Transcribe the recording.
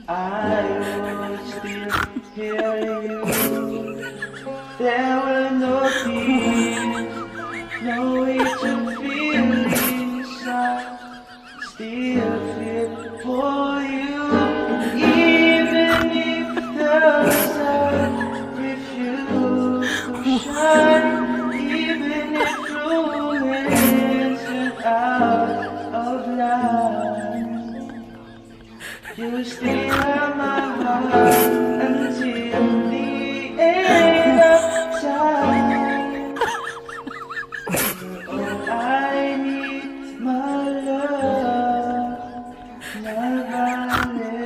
I would still hear you. There were no tears, no way to feel inside. Still feel for you, even if the sun refused to shine, even if romance went out of line. You still have my heart until the end of time. Oh, I need my love, my Valentine.